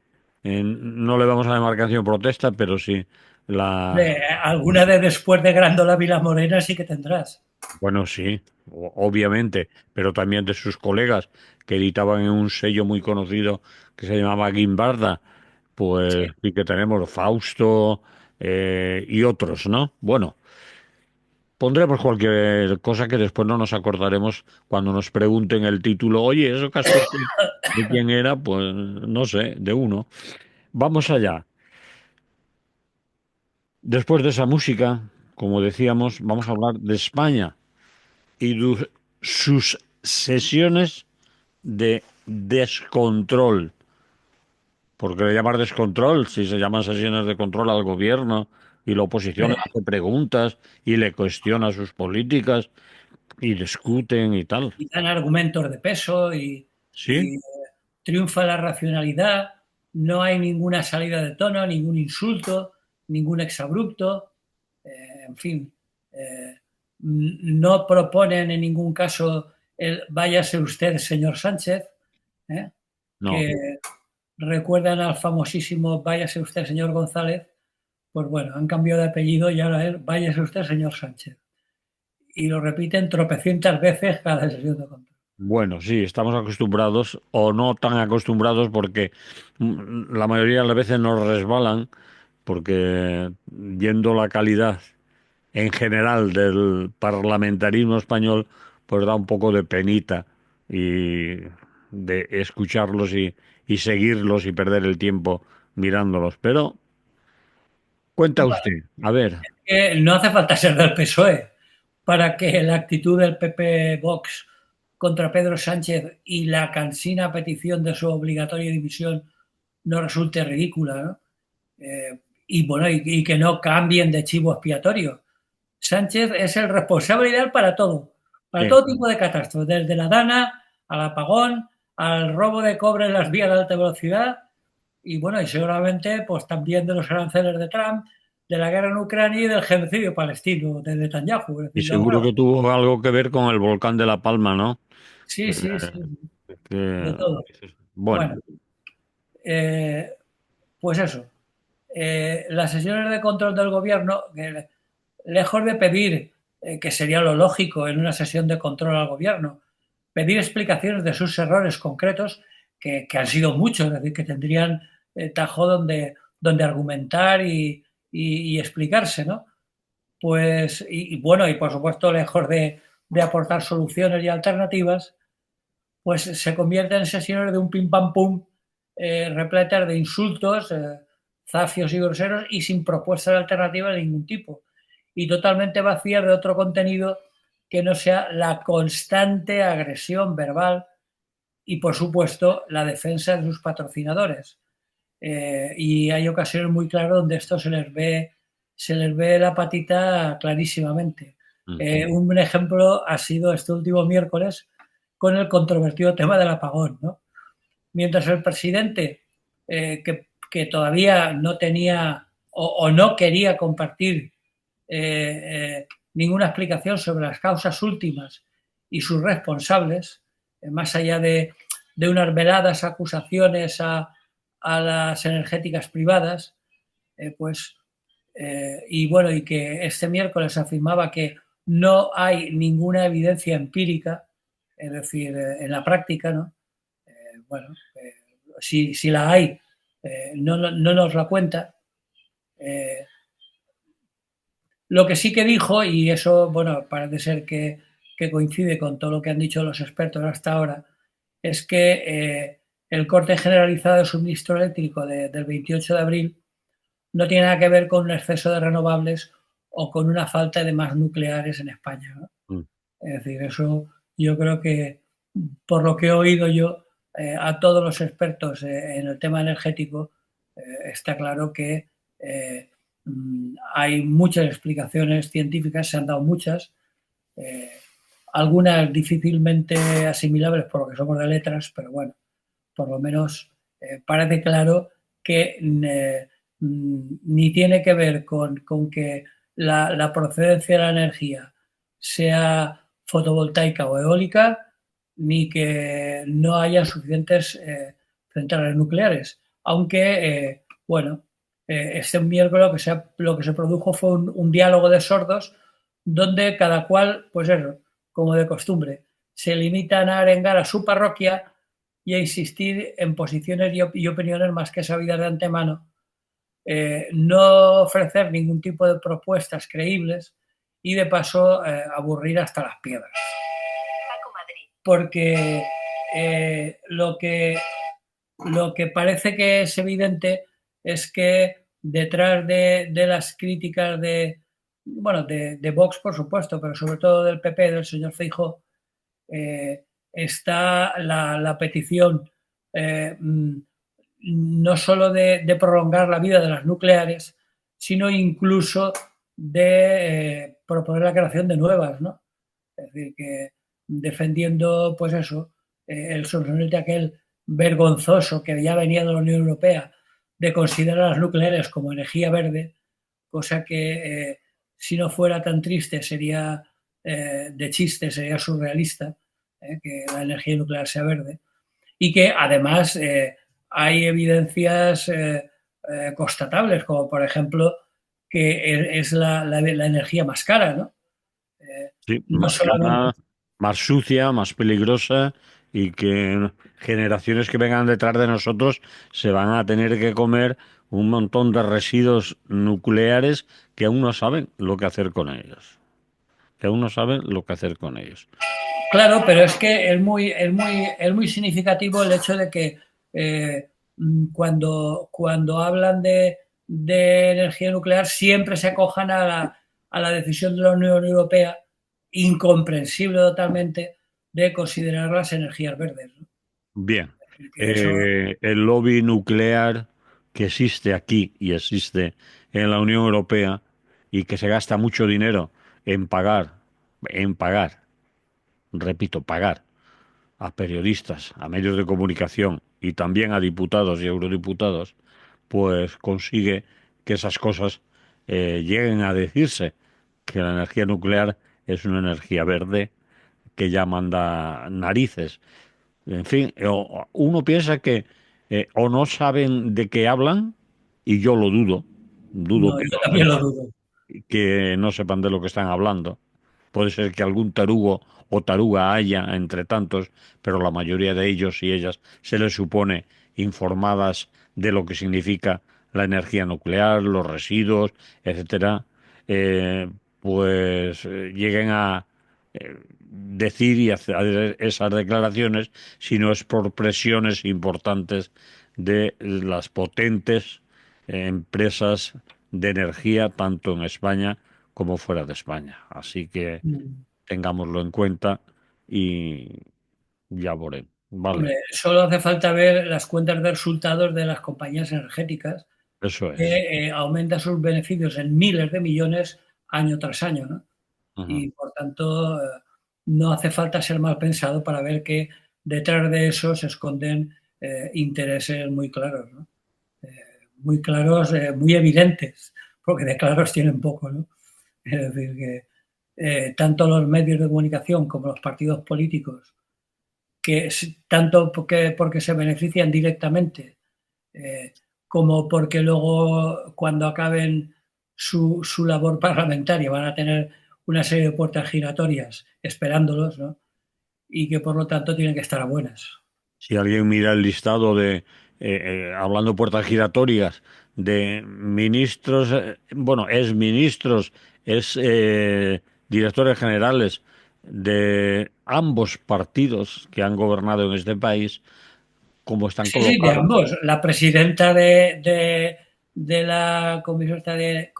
Speaker 1: no le vamos a llamar canción protesta, pero sí la...
Speaker 2: Alguna de después de Grándola Vilamorena sí que tendrás.
Speaker 1: Bueno, sí, obviamente, pero también de sus colegas que editaban en un sello muy conocido que se llamaba Guimbarda,
Speaker 2: Sí.
Speaker 1: pues sí que tenemos Fausto y otros, ¿no? Bueno, pondremos cualquier cosa que después no nos acordaremos cuando nos pregunten el título. Oye, ¿eso que has puesto de quién era? Pues no sé, de uno. Vamos allá. Después de esa música, como decíamos, vamos a hablar de España y sus sesiones de descontrol. ¿Por qué le llamar descontrol? Si se llaman sesiones de control al gobierno y la oposición le hace preguntas y le cuestiona sus políticas y discuten y tal.
Speaker 2: Y dan argumentos de peso
Speaker 1: ¿Sí?
Speaker 2: y triunfa la racionalidad, no hay ninguna salida de tono, ningún insulto, ningún exabrupto, en fin, no proponen en ningún caso el váyase usted, señor Sánchez, ¿eh?
Speaker 1: No.
Speaker 2: Que recuerdan al famosísimo váyase usted, señor González, pues bueno, han cambiado de apellido y ahora es váyase usted, señor Sánchez. Y lo repiten tropecientas veces cada sesión de control.
Speaker 1: Bueno, sí, estamos acostumbrados o no tan acostumbrados porque la mayoría de las veces nos resbalan porque yendo la calidad en general del parlamentarismo español, pues da un poco de penita y de escucharlos y seguirlos y perder el tiempo mirándolos. Pero cuenta usted, a ver,
Speaker 2: No hace falta ser del PSOE para que la actitud del PP Vox contra Pedro Sánchez y la cansina petición de su obligatoria dimisión no resulte ridícula, ¿no? Y bueno, y que no cambien de chivo expiatorio. Sánchez es el responsable ideal para
Speaker 1: sí,
Speaker 2: todo tipo de catástrofes, desde la Dana al apagón, al robo de cobre en las vías de alta velocidad y bueno, y seguramente pues también de los aranceles de Trump, de la guerra en Ucrania y del genocidio palestino de Netanyahu. Es
Speaker 1: y
Speaker 2: decir, yo
Speaker 1: seguro
Speaker 2: creo,
Speaker 1: que tuvo algo que ver con el volcán de La Palma, ¿no?
Speaker 2: sí, sí, sí, de
Speaker 1: Que-
Speaker 2: todo.
Speaker 1: bueno,
Speaker 2: Bueno, eh, pues eso. Las sesiones de control del gobierno, lejos de pedir, que sería lo lógico en una sesión de control al gobierno, pedir explicaciones de sus errores concretos, que han sido muchos, es decir, que tendrían tajo donde argumentar y explicarse, ¿no? Pues, y bueno, y por supuesto, lejos de aportar soluciones y alternativas, pues se convierten en sesiones de un pim pam pum repletas de insultos, zafios y groseros y sin propuestas alternativas de ningún tipo. Y totalmente vacías de otro contenido que no sea la constante agresión verbal y, por supuesto, la defensa de sus patrocinadores. Y hay ocasiones muy claras donde esto se les ve la patita clarísimamente.
Speaker 1: ujú,
Speaker 2: Un ejemplo ha sido este último miércoles con el controvertido tema del apagón, ¿no? Mientras el presidente, que todavía no tenía o no quería compartir ninguna explicación sobre las causas últimas y sus responsables, más allá de unas veladas acusaciones a las energéticas privadas, pues, y bueno, y que este miércoles afirmaba que no hay ninguna evidencia empírica, es decir, en la práctica, ¿no? Bueno, si la hay, no nos la cuenta. Eh, lo que sí que dijo, y eso, bueno, parece ser que coincide con todo lo que han dicho los expertos hasta ahora, es que el corte generalizado de suministro eléctrico del 28 de abril no tiene nada que ver con un exceso de renovables o con una falta de más nucleares en España, ¿no?
Speaker 1: mm,
Speaker 2: Es decir, eso yo creo que, por lo que he oído yo, a todos los expertos en el tema energético, está claro que hay muchas explicaciones científicas, se han dado muchas, eh, algunas difícilmente asimilables por lo que somos de letras, pero bueno, por lo menos parece claro que ni tiene que ver con que la procedencia de la energía sea fotovoltaica o eólica, ni que no haya suficientes centrales nucleares. Aunque, bueno, este miércoles lo que se produjo fue un diálogo de sordos donde cada cual, pues eso, como de costumbre, se limitan a arengar a su parroquia y a insistir en posiciones y opiniones más que sabidas de antemano, no ofrecer ningún tipo de propuestas creíbles y de paso aburrir hasta las piedras. Porque lo que parece que es evidente es que detrás de las críticas bueno, de Vox, por supuesto, pero sobre todo del PP, del señor Feijóo, está la petición no solo de prolongar la vida de las nucleares, sino incluso de proponer la creación de nuevas, ¿no? Es decir, que defendiendo, pues eso, el sonsonete aquel vergonzoso que ya venía de la Unión Europea de considerar las nucleares como energía verde, cosa que si no fuera tan triste sería de chiste, sería surrealista, que la energía nuclear sea verde, y que además hay evidencias constatables, como por ejemplo que es la energía más cara, ¿no?
Speaker 1: Sí,
Speaker 2: No
Speaker 1: más
Speaker 2: solamente,
Speaker 1: cara, más sucia, más peligrosa y que generaciones que vengan detrás de nosotros se van a tener que comer un montón de residuos nucleares que aún no saben lo que hacer con ellos. Que aún no saben lo que hacer con ellos.
Speaker 2: claro, pero es que es muy significativo el hecho de que cuando hablan de energía nuclear siempre se acojan a la decisión de la Unión Europea, incomprensible totalmente, de considerar las energías verdes, ¿no?
Speaker 1: Bien,
Speaker 2: Que eso,
Speaker 1: el lobby nuclear que existe aquí y existe en la Unión Europea y que se gasta mucho dinero en pagar, repito, pagar a periodistas, a medios de comunicación y también a diputados y eurodiputados, pues consigue que esas cosas lleguen a decirse, que la energía nuclear es una energía verde que ya manda narices. En fin, uno piensa que o no saben de qué hablan, y yo lo dudo, dudo
Speaker 2: no,
Speaker 1: que
Speaker 2: yo
Speaker 1: no
Speaker 2: también lo
Speaker 1: sepan,
Speaker 2: dudo.
Speaker 1: que no sepan de lo que están hablando. Puede ser que algún tarugo o taruga haya entre tantos, pero la mayoría de ellos y ellas se les supone informadas de lo que significa la energía nuclear, los residuos, etcétera, eh, pues lleguen a decir y hacer esas declaraciones, si no es por presiones importantes de las potentes empresas de energía, tanto en España como fuera de España. Así que
Speaker 2: Mm.
Speaker 1: tengámoslo en cuenta y ya veré. Vale,
Speaker 2: Hombre, solo hace falta ver las cuentas de resultados de las compañías energéticas
Speaker 1: eso es.
Speaker 2: que aumentan sus beneficios en miles de millones año tras año, ¿no?
Speaker 1: Ujú.
Speaker 2: Y por tanto no hace falta ser mal pensado para ver que detrás de eso se esconden intereses muy claros, ¿no? Muy claros, muy evidentes, porque de claros tienen poco, ¿no? Es decir, que tanto los medios de comunicación como los partidos políticos, que tanto porque se benefician directamente eh, como porque luego cuando acaben su labor parlamentaria van a tener una serie de puertas giratorias esperándolos, ¿no? Y que por lo tanto tienen que estar a buenas.
Speaker 1: Si alguien mira el listado de, hablando de puertas giratorias, de ministros, bueno, es ministros, es directores generales de ambos partidos que han gobernado en este país, como están
Speaker 2: Sí, sí, de
Speaker 1: colocados
Speaker 2: ambos. La presidenta de la comisión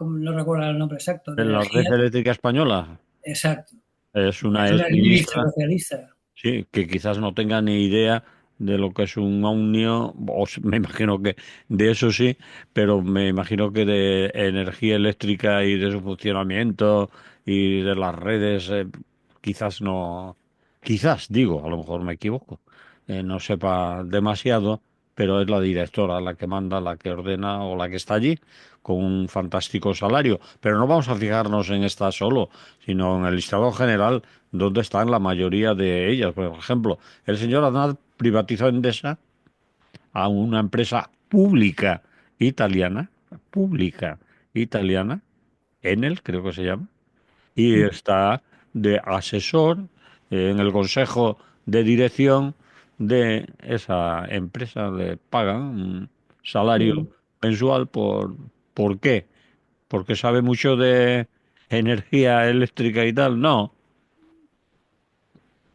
Speaker 2: no recuerdo el nombre exacto, de
Speaker 1: en la red
Speaker 2: energía,
Speaker 1: eléctrica española,
Speaker 2: exacto.
Speaker 1: es
Speaker 2: Es
Speaker 1: una
Speaker 2: una ministra
Speaker 1: exministra.
Speaker 2: socialista.
Speaker 1: Sí, que quizás no tenga ni idea de lo que es un omnio, me imagino que de eso sí, pero me imagino que de energía eléctrica y de su funcionamiento y de las redes, quizás no, quizás digo, a lo mejor me equivoco, no sepa demasiado, pero es la directora la que manda, la que ordena o la que está allí, con un fantástico salario. Pero no vamos a fijarnos en esta solo, sino en el listado general donde están la mayoría de ellas. Por ejemplo, el señor Aznar privatizó Endesa a una empresa pública italiana, Enel creo que se llama, y está de asesor en el consejo de dirección de esa empresa. Le pagan un salario
Speaker 2: Sí.
Speaker 1: mensual ¿por qué? Porque sabe mucho de energía eléctrica y tal. No,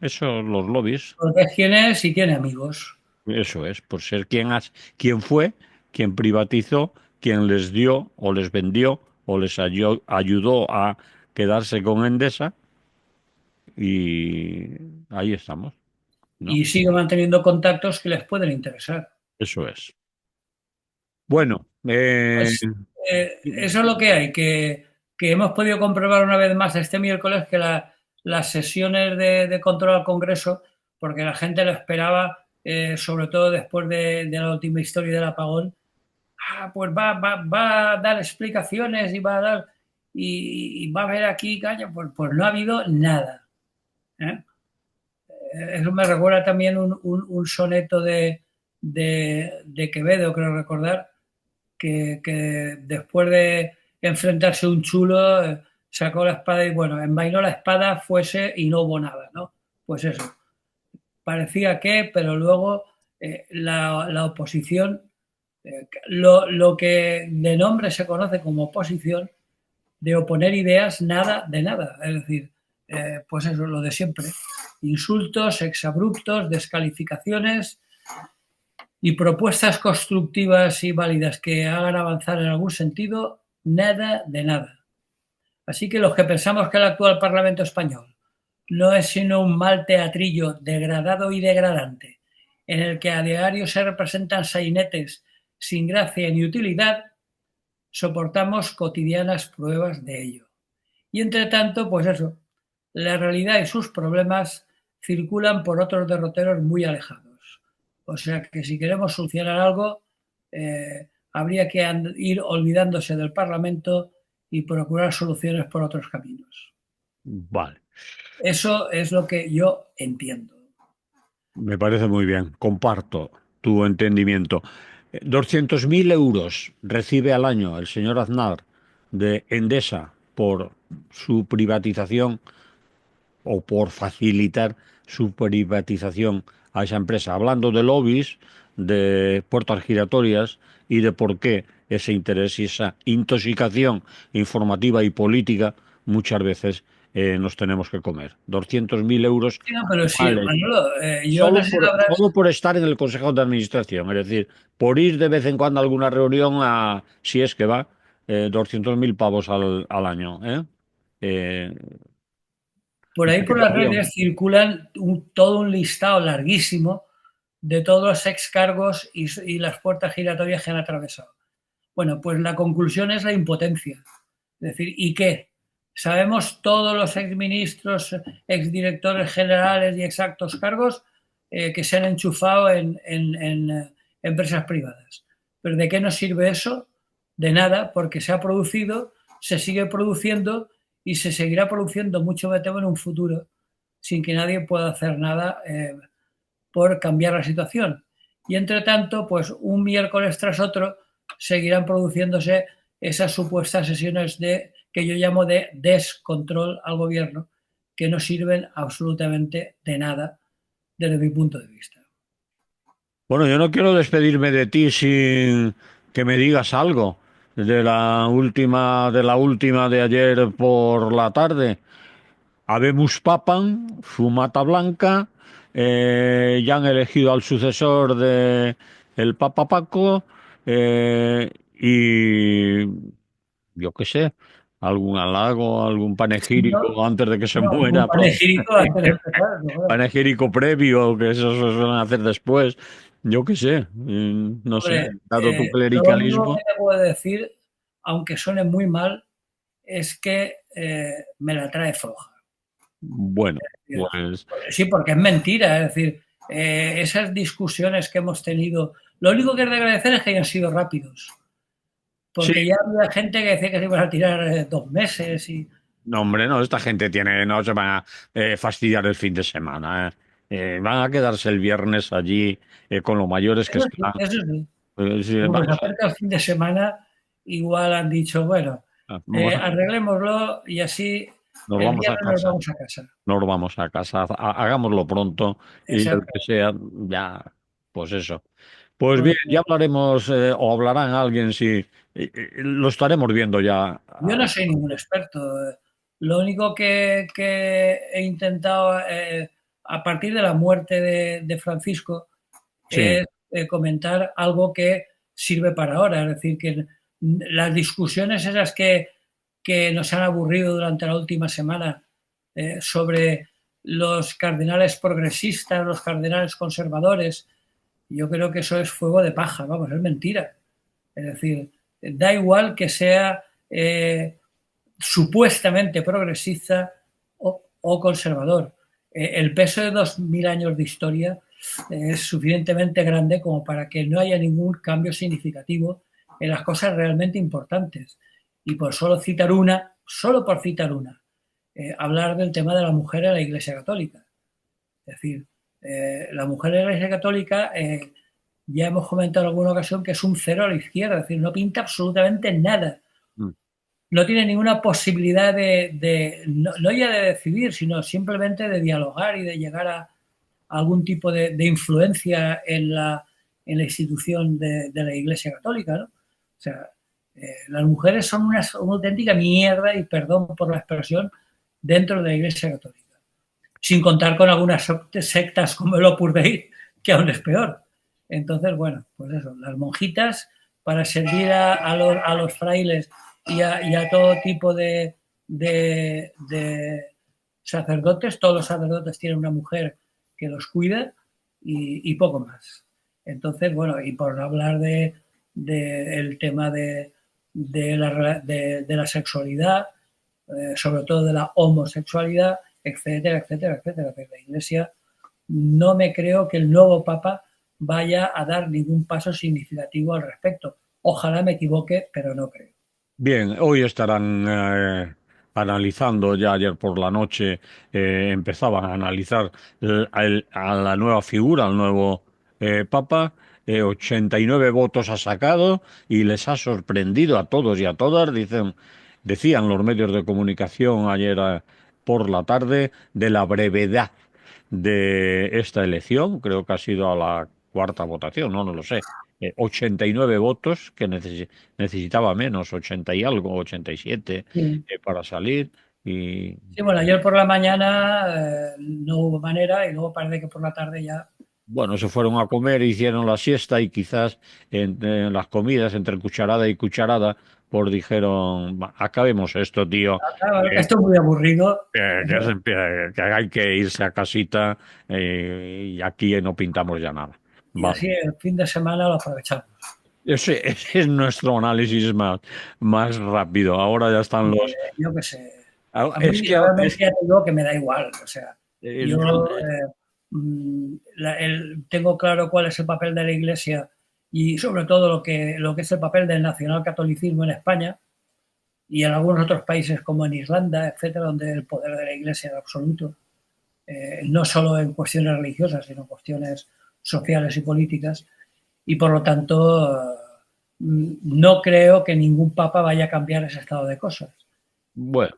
Speaker 1: eso los lobbies,
Speaker 2: Porque es quien es y tiene amigos.
Speaker 1: eso es, por ser quien fue, quien privatizó, quien les dio o les vendió o les ayudó a quedarse con Endesa y ahí estamos, ¿no?
Speaker 2: Y sigue manteniendo contactos que les pueden interesar.
Speaker 1: Eso es. Bueno,
Speaker 2: Pues eso es lo que hay, que hemos podido comprobar una vez más este miércoles que las sesiones de control al Congreso, porque la gente lo esperaba, sobre todo después de la última historia del apagón, pues va a dar explicaciones y va a dar y va a haber aquí caña, pues no ha habido nada. ¿Eh? Eso me recuerda también un soneto de Quevedo, creo recordar, que después de enfrentarse a un chulo, sacó la espada y bueno, envainó la espada, fuese y no hubo nada, ¿no? Pues eso, parecía que, pero luego la oposición, lo que de nombre se conoce como oposición, de oponer ideas, nada de nada. Es decir, pues eso, lo de siempre. Insultos, exabruptos, descalificaciones y propuestas constructivas y válidas que hagan avanzar en algún sentido, nada de nada. Así que los que pensamos que el actual Parlamento español no es sino un mal teatrillo degradado y degradante, en el que a diario se representan sainetes sin gracia ni utilidad, soportamos cotidianas pruebas de ello. Y entre tanto, pues eso, la realidad y sus problemas circulan por otros derroteros muy alejados. O sea que si queremos solucionar algo, habría que ir olvidándose del Parlamento y procurar soluciones por otros caminos.
Speaker 1: vale,
Speaker 2: Eso es lo que yo entiendo.
Speaker 1: me parece muy bien. Comparto tu entendimiento. 200.000 euros recibe al año el señor Aznar de Endesa por su privatización o por facilitar su privatización a esa empresa, hablando de lobbies, de puertas giratorias y de por qué ese interés y esa intoxicación informativa y política muchas veces nos tenemos que comer. 200.000 euros
Speaker 2: Sí, no, pero sí,
Speaker 1: vale,
Speaker 2: Manolo, yo no sé si
Speaker 1: solo
Speaker 2: habrás.
Speaker 1: por estar en el Consejo de Administración, es decir, por ir de vez en cuando a alguna reunión, si es que va, 200.000 pavos al año, ¿eh? Eh,
Speaker 2: Por ahí por las redes circulan todo un listado larguísimo de todos los excargos y las puertas giratorias que han atravesado. Bueno, pues la conclusión es la impotencia. Es decir, ¿y qué? Sabemos todos los exministros, exdirectores generales y exactos cargos que se han enchufado en empresas privadas. ¿Pero de qué nos sirve eso? De nada, porque se ha producido, se sigue produciendo y se seguirá produciendo mucho, me temo, en un futuro, sin que nadie pueda hacer nada por cambiar la situación. Y entre tanto, pues un miércoles tras otro seguirán produciéndose esas supuestas sesiones que yo llamo de descontrol al gobierno, que no sirven absolutamente de nada desde mi punto de vista.
Speaker 1: Bueno, yo no quiero despedirme de ti sin que me digas algo de la última de ayer por la tarde. Habemus papam, fumata blanca, ya han elegido al sucesor de el Papa Paco, y yo qué sé, algún halago, algún
Speaker 2: No,
Speaker 1: panegírico antes de que se
Speaker 2: no, un
Speaker 1: muera pronto.
Speaker 2: panegírico antes de empezar. ¿No?
Speaker 1: Panegírico previo, que eso se suelen hacer después. Yo qué sé, no sé,
Speaker 2: Hombre,
Speaker 1: dado tu
Speaker 2: lo único que
Speaker 1: clericalismo.
Speaker 2: te puedo decir, aunque suene muy mal, es que me la trae floja.
Speaker 1: Bueno, pues
Speaker 2: Sí, porque es mentira, es decir, esas discusiones que hemos tenido, lo único que es de agradecer es que hayan sido rápidos,
Speaker 1: Sí,
Speaker 2: porque ya había gente que decía que se iban a tirar 2 meses y
Speaker 1: no, hombre, no, esta gente tiene, no se van a fastidiar el fin de semana. Van a quedarse el viernes allí con los mayores que
Speaker 2: eso sí,
Speaker 1: están.
Speaker 2: eso sí.
Speaker 1: Sí,
Speaker 2: Como se
Speaker 1: vamos
Speaker 2: acerca el fin de semana, igual han dicho, bueno, arreglémoslo y así
Speaker 1: nos
Speaker 2: el
Speaker 1: vamos a
Speaker 2: viernes nos
Speaker 1: casa.
Speaker 2: vamos a casa.
Speaker 1: Nos vamos a casa, hagámoslo pronto y el
Speaker 2: Exacto.
Speaker 1: que sea, ya, pues eso. Pues bien,
Speaker 2: Porque
Speaker 1: ya hablaremos o hablarán alguien si lo estaremos viendo ya.
Speaker 2: yo no soy ningún experto. Lo único que he intentado a partir de la muerte de Francisco
Speaker 1: Sí,
Speaker 2: es comentar algo que sirve para ahora. Es decir, que las discusiones esas que nos han aburrido durante la última semana sobre los cardenales progresistas, los cardenales conservadores, yo creo que eso es fuego de paja, vamos, es mentira. Es decir, da igual que sea supuestamente progresista o conservador. El peso de 2000 años de historia es suficientemente grande como para que no haya ningún cambio significativo en las cosas realmente importantes. Y por solo citar una, solo por citar una, hablar del tema de la mujer en la Iglesia Católica. Es decir, la mujer en la Iglesia Católica, ya hemos comentado en alguna ocasión que es un cero a la izquierda, es decir, no pinta absolutamente nada,
Speaker 1: mm,
Speaker 2: no tiene ninguna posibilidad no ya de decidir, sino simplemente de dialogar y de llegar a algún tipo de influencia en la institución de la Iglesia Católica, ¿no? O sea, las mujeres son una auténtica mierda, y perdón por la expresión, dentro de la Iglesia Católica. Sin contar con algunas sectas como el Opus Dei, que aún es peor. Entonces, bueno, pues eso, las monjitas para servir a los frailes y a todo tipo de sacerdotes. Todos los sacerdotes tienen una mujer que los cuida y poco más. Entonces, bueno, y por hablar el tema de la sexualidad, sobre todo de la homosexualidad, etcétera, etcétera, etcétera. Pero la Iglesia, no me creo que el nuevo Papa vaya a dar ningún paso significativo al respecto. Ojalá me equivoque, pero no creo.
Speaker 1: bien, hoy estarán analizando, ya ayer por la noche empezaban a analizar a la nueva figura, al nuevo Papa. 89 votos ha sacado y les ha sorprendido a todos y a todas, decían los medios de comunicación ayer por la tarde, de la brevedad de esta elección. Creo que ha sido a la cuarta votación, no lo sé. 89 votos que necesitaba menos, 80 y algo, 87
Speaker 2: Sí.
Speaker 1: para salir. Y
Speaker 2: Sí, bueno, ayer por la mañana no hubo manera, y luego parece que por la tarde ya.
Speaker 1: bueno, se fueron a comer, hicieron la siesta y quizás en las comidas, entre cucharada y cucharada, pues dijeron: "Va, acabemos esto, tío,
Speaker 2: Claro, esto es muy aburrido
Speaker 1: que hay que irse a casita y aquí no pintamos ya nada".
Speaker 2: y
Speaker 1: Vale.
Speaker 2: así el fin de semana lo aprovechamos.
Speaker 1: Ese es nuestro análisis más rápido. Ahora ya están los...
Speaker 2: Yo qué sé. A
Speaker 1: Es
Speaker 2: mí
Speaker 1: que
Speaker 2: realmente ya te digo que me da igual. O sea, yo
Speaker 1: yo,
Speaker 2: tengo claro cuál es el papel de la Iglesia, y sobre todo lo que es el papel del nacionalcatolicismo en España y en algunos otros países como en Irlanda, etcétera, donde el poder de la Iglesia es absoluto, no solo en cuestiones religiosas, sino en cuestiones sociales y políticas. Y por lo tanto, no creo que ningún papa vaya a cambiar ese estado de cosas.
Speaker 1: bueno,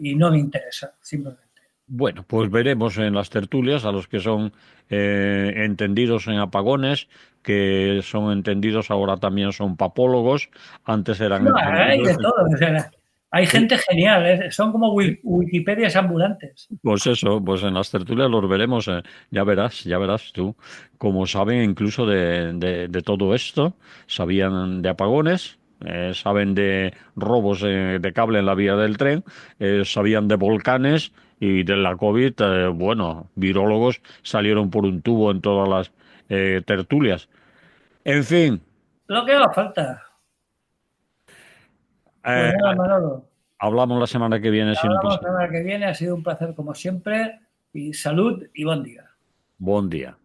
Speaker 2: Y no me interesa, simplemente.
Speaker 1: bueno, pues veremos en las tertulias a los que son entendidos en apagones, que son entendidos ahora también son papólogos, antes eran
Speaker 2: No, hay
Speaker 1: entendidos.
Speaker 2: de todo. O sea, hay gente genial, son como Wikipedias ambulantes.
Speaker 1: Pues eso, pues en las tertulias los veremos, ya verás tú, como saben incluso de todo esto, sabían de apagones, saben de robos de cable en la vía del tren, sabían de volcanes y de la COVID. Bueno, virólogos salieron por un tubo en todas las tertulias. En fin,
Speaker 2: Lo que haga falta. Pues
Speaker 1: eh,
Speaker 2: nada, Manolo.
Speaker 1: hablamos la semana que viene si no
Speaker 2: Hablamos
Speaker 1: pasa
Speaker 2: la
Speaker 1: nada.
Speaker 2: semana que viene. Ha sido un placer como siempre. Y salud y buen día.
Speaker 1: Buen día.